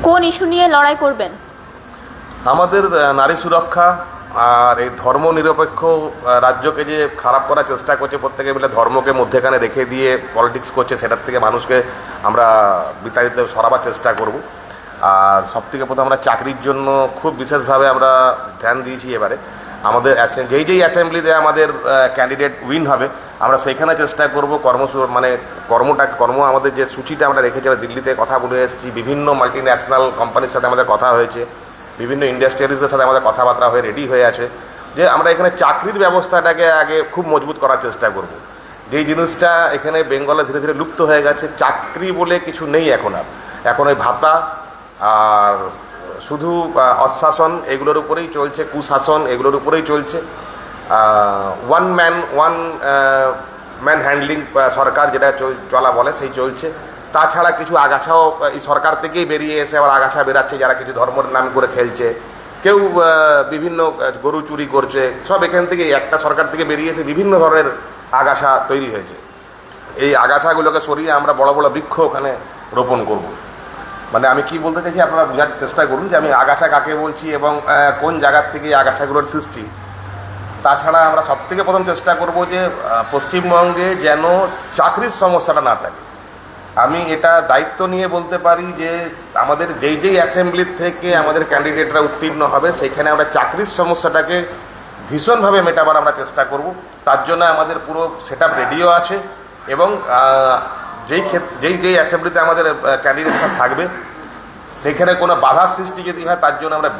কোন ইস্যু নিয়ে লড়াই করবেন? আমাদের নারী সুরক্ষা আর এই ধর্মনিরপেক্ষ রাজ্যকে যে খারাপ করার চেষ্টা করছে, প্রত্যেকে মিলে ধর্মকে মধ্যেখানে রেখে দিয়ে পলিটিক্স করছে, সেটার থেকে মানুষকে আমরা বিতাড়িত সরাবার চেষ্টা করব। আর সবথেকে প্রথম আমরা চাকরির জন্য খুব বিশেষভাবে আমরা ধ্যান দিয়েছি। এবারে আমাদের যেই অ্যাসেম্বলিতে আমাদের ক্যান্ডিডেট উইন হবে, আমরা সেইখানে চেষ্টা করব কর্ম আমাদের যে সূচিটা আমরা রেখেছি, আমরা দিল্লিতে কথা বলে এসেছি, বিভিন্ন মাল্টি ন্যাশনাল কোম্পানির সাথে আমাদের কথা হয়েছে, বিভিন্ন ইন্ডাস্ট্রিয়ালিস্টদের সাথে আমাদের কথাবার্তা হয়ে রেডি হয়ে আছে যে আমরা এখানে চাকরির ব্যবস্থাটাকে আগে খুব মজবুত করার চেষ্টা করব। যেই জিনিসটা এখানে বেঙ্গলে ধীরে ধীরে লুপ্ত হয়ে গেছে, চাকরি বলে কিছু নেই এখন ওই ভাতা আর শুধু অশাসন এগুলোর উপরেই চলছে, কুশাসন এগুলোর উপরেই চলছে। ওয়ান ম্যান হ্যান্ডলিং সরকার যেটা চলা বলে সেই চলছে। তাছাড়া কিছু আগাছাও এই সরকার থেকেই বেরিয়ে এসে আবার আগাছা বেরাচ্ছে, যারা কিছু ধর্মের নাম করে খেলছে, কেউ বিভিন্ন গরু চুরি করছে, সব এখান থেকে একটা সরকার থেকে বেরিয়ে এসে বিভিন্ন ধরনের আগাছা তৈরি হয়েছে। এই আগাছাগুলোকে সরিয়ে আমরা বড় বড় বৃক্ষ ওখানে রোপণ করব। মানে আমি কি বলতে চাইছি আপনারা বোঝার চেষ্টা করুন যে আমি আগাছা কাকে বলছি এবং কোন জায়গার থেকে এই আগাছাগুলোর সৃষ্টি। তাছাড়া আমরা সবথেকে প্রথম চেষ্টা করব যে পশ্চিমবঙ্গে যেন চাকরির সমস্যাটা না থাকে। আমি এটা দায়িত্ব নিয়ে বলতে পারি যে আমাদের যেই অ্যাসেম্বলির থেকে আমাদের ক্যান্ডিডেটরা উত্তীর্ণ হবে, সেখানে আমরা চাকরির সমস্যাটাকে ভীষণভাবে মেটাবার আমরা চেষ্টা করব। তার জন্য আমাদের পুরো সেট আপ রেডিও আছে এবং যেই অ্যাসেম্বলিতে আমাদের ক্যান্ডিডেটরা থাকবে, সেখানে কোনো বাধার সৃষ্টি যদি হয়, তার জন্য আমরা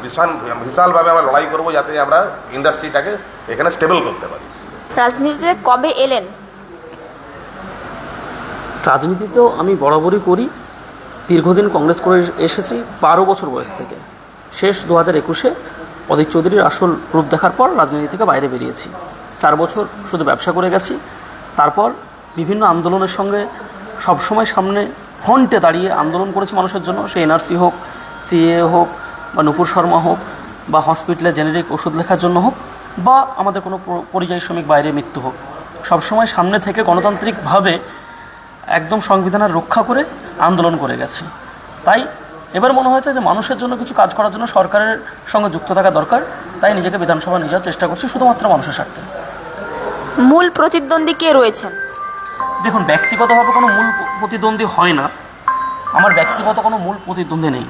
বিশালভাবে আমরা লড়াই করব, যাতে আমরা ইন্ডাস্ট্রিটাকে এখানে স্টেবল করতে পারি। রাজনীতিতে কবে এলেন? রাজনীতিতেও আমি বরাবরই করি, দীর্ঘদিন কংগ্রেস করে এসেছি 12 বছর বয়স থেকে। শেষ 2021-এ অধীর চৌধুরীর আসল রূপ দেখার পর রাজনীতি থেকে বাইরে বেরিয়েছি। 4 বছর শুধু ব্যবসা করে গেছি। তারপর বিভিন্ন আন্দোলনের সঙ্গে সবসময় সামনে ফ্রন্টে দাঁড়িয়ে আন্দোলন করেছি মানুষের জন্য। সে এনআরসি হোক, সিএ হোক, বা নুপুর শর্মা হোক, বা হসপিটালে জেনেরিক ওষুধ লেখার জন্য হোক, বা আমাদের কোনো পরিযায়ী শ্রমিক বাইরে মৃত্যু হোক, সবসময় সামনে থেকে গণতান্ত্রিকভাবে একদম সংবিধানের রক্ষা করে আন্দোলন করে গেছি। তাই এবার মনে হয়েছে যে মানুষের জন্য কিছু কাজ করার জন্য সরকারের সঙ্গে যুক্ত থাকা দরকার। তাই নিজেকে বিধানসভা নিয়ে যাওয়ার চেষ্টা করছি, শুধুমাত্র মানুষের স্বার্থে। মূল প্রতিদ্বন্দ্বী কে রয়েছেন? দেখুন, ব্যক্তিগতভাবে কোনো মূল প্রতিদ্বন্দ্বী হয় না, আমার ব্যক্তিগত কোনো মূল প্রতিদ্বন্দ্বী নেই।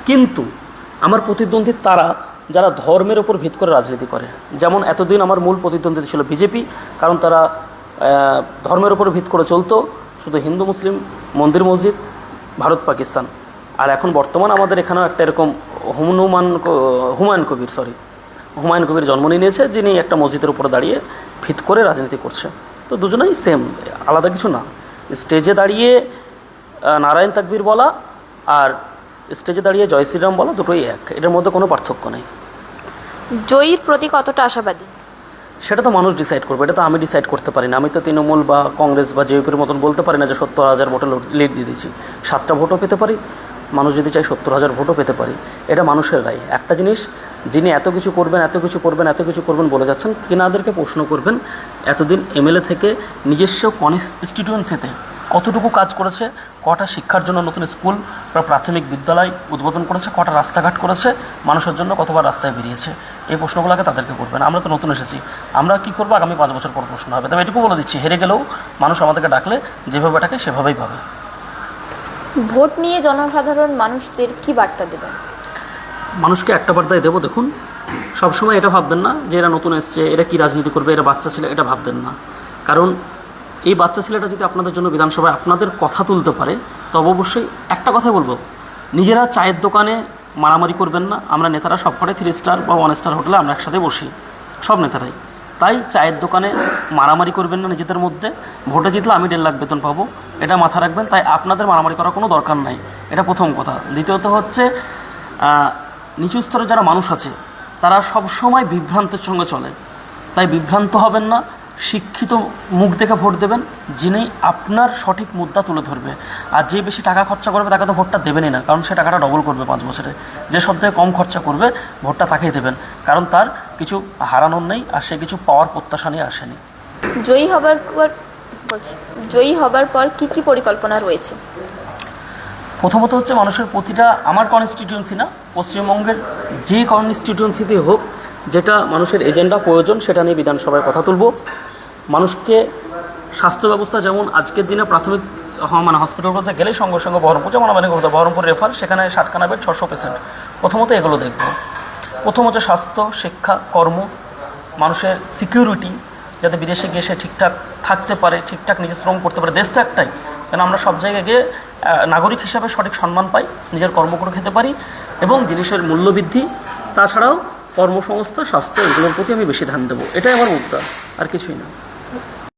কিন্তু আমার প্রতিদ্বন্দ্বী তারা যারা ধর্মের ওপর ভিত করে রাজনীতি করে। যেমন এতদিন আমার মূল প্রতিদ্বন্দ্বী ছিল বিজেপি, কারণ তারা ধর্মের ওপর ভিত করে চলতো, শুধু হিন্দু মুসলিম, মন্দির মসজিদ, ভারত পাকিস্তান। আর এখন বর্তমান আমাদের এখানেও একটা এরকম হুমায়ুন কবির জন্ম নিয়েছে, যিনি একটা মসজিদের উপরে দাঁড়িয়ে ভিত করে রাজনীতি করছে। তো দুজনেই সেম, আলাদা কিছু না। স্টেজে দাঁড়িয়ে নারায়ণ তাকবীর বলা আর স্টেজে দাঁড়িয়ে জয় শ্রীরাম বলা দুটোই এক, এটার মধ্যে কোনো পার্থক্য নেই। জয়ীর প্রতি কতটা আশাবাদী? সেটা তো মানুষ ডিসাইড করবে, এটা তো আমি ডিসাইড করতে পারি না। আমি তো তৃণমূল বা কংগ্রেস বা জেপির মতন বলতে পারি না যে 70,000 ভোটে লিড দিয়ে দিচ্ছি। 7টা ভোটও পেতে পারি, মানুষ যদি চাই 70,000 ভোটও পেতে পারি। এটা মানুষের রায়। একটা জিনিস, যিনি এত কিছু করবেন বলে যাচ্ছেন, তিনাদেরকে প্রশ্ন করবেন এতদিন এমএলএ থেকে নিজস্ব কনস্টিটিউয়েন্সিতে কতটুকু কাজ করেছে, কটা শিক্ষার জন্য নতুন স্কুল বা প্রাথমিক বিদ্যালয় উদ্বোধন করেছে, কটা রাস্তাঘাট করেছে, মানুষের জন্য কতবার রাস্তায় বেরিয়েছে। এই প্রশ্নগুলোকে তাদেরকে করবেন। আমরা তো নতুন এসেছি, আমরা কী করবো আগামী 5 বছর পর প্রশ্ন হবে। তবে এটুকু বলে দিচ্ছি, হেরে গেলেও মানুষ আমাদেরকে ডাকলে যেভাবে ডাকে সেভাবেই পাবে। ভোট নিয়ে জনসাধারণ মানুষদের কি বার্তা দেবেন? মানুষকে একটা বার্তাই দেবো, দেখুন, সবসময় এটা ভাববেন না যে এরা নতুন এসছে, এরা কি রাজনীতি করবে, এরা বাচ্চা ছেলে, এটা ভাববেন না। কারণ এই বাচ্চা ছেলেটা যদি আপনাদের জন্য বিধানসভায় আপনাদের কথা তুলতে পারে, তবে অবশ্যই একটা কথাই বলবো, নিজেরা চায়ের দোকানে মারামারি করবেন না। আমরা নেতারা সবকটাই 3 স্টার বা 1 স্টার হোটেলে আমরা একসাথে বসি, সব নেতারাই। তাই চায়ের দোকানে মারামারি করবেন না নিজেদের মধ্যে। ভোটে জিতলে আমি 1.5 লাখ বেতন পাবো, এটা মাথা রাখবেন। তাই আপনাদের মারামারি করার কোনো দরকার নাই, এটা প্রথম কথা। দ্বিতীয়ত হচ্ছে, নিচু স্তরে যারা মানুষ আছে তারা সবসময় বিভ্রান্তের সঙ্গে চলে। তাই বিভ্রান্ত হবেন না, শিক্ষিত মুখ দেখে ভোট দেবেন, যিনি আপনার সঠিক মুদ্রা তুলে ধরবে। আর যে বেশি টাকা খরচা করবে তাকে তো ভোটটা দেবেনই না, কারণ সে টাকাটা ডবল করবে 5 বছরে। যে সব থেকে কম খরচা করবে ভোটটা তাকেই দেবেন, কারণ তার কিছু হারানোর নেই আর সে কিছু পাওয়ার প্রত্যাশা নিয়ে আসেনি। জয়ী হবার পর কি কি পরিকল্পনা রয়েছে? প্রথমত হচ্ছে মানুষের প্রতিটা, আমার কনস্টিটিউয়েন্সি না, পশ্চিমবঙ্গের যে কনস্টিটিউয়েন্সিতে হোক যেটা মানুষের এজেন্ডা প্রয়োজন সেটা নিয়ে বিধানসভায় কথা তুলব। মানুষকে স্বাস্থ্য ব্যবস্থা যেমন আজকের দিনে প্রাথমিক মানে হসপিটালগুলোতে গেলেই সঙ্গে সঙ্গে বহরমপুর, যেমন আমাদের বহরমপুর রেফার, সেখানে 60খানা বেড 600 পেশেন্ট। প্রথমত এগুলো দেখব। প্রথম হচ্ছে স্বাস্থ্য, শিক্ষা, কর্ম, মানুষের সিকিউরিটি, যাতে বিদেশে গিয়ে সে ঠিকঠাক থাকতে পারে, ঠিকঠাক নিজের শ্রম করতে পারে। দেশ তো একটাই, কেন আমরা সব জায়গায় গিয়ে নাগরিক হিসাবে সঠিক সম্মান পাই, নিজের কর্ম করে খেতে পারি, এবং জিনিসের মূল্যবৃদ্ধি, তাছাড়াও কর্মসংস্থান, স্বাস্থ্য, এগুলোর প্রতি আমি বেশি ধ্যান দেবো। এটাই আমার মুদ্রা, আর কিছুই না।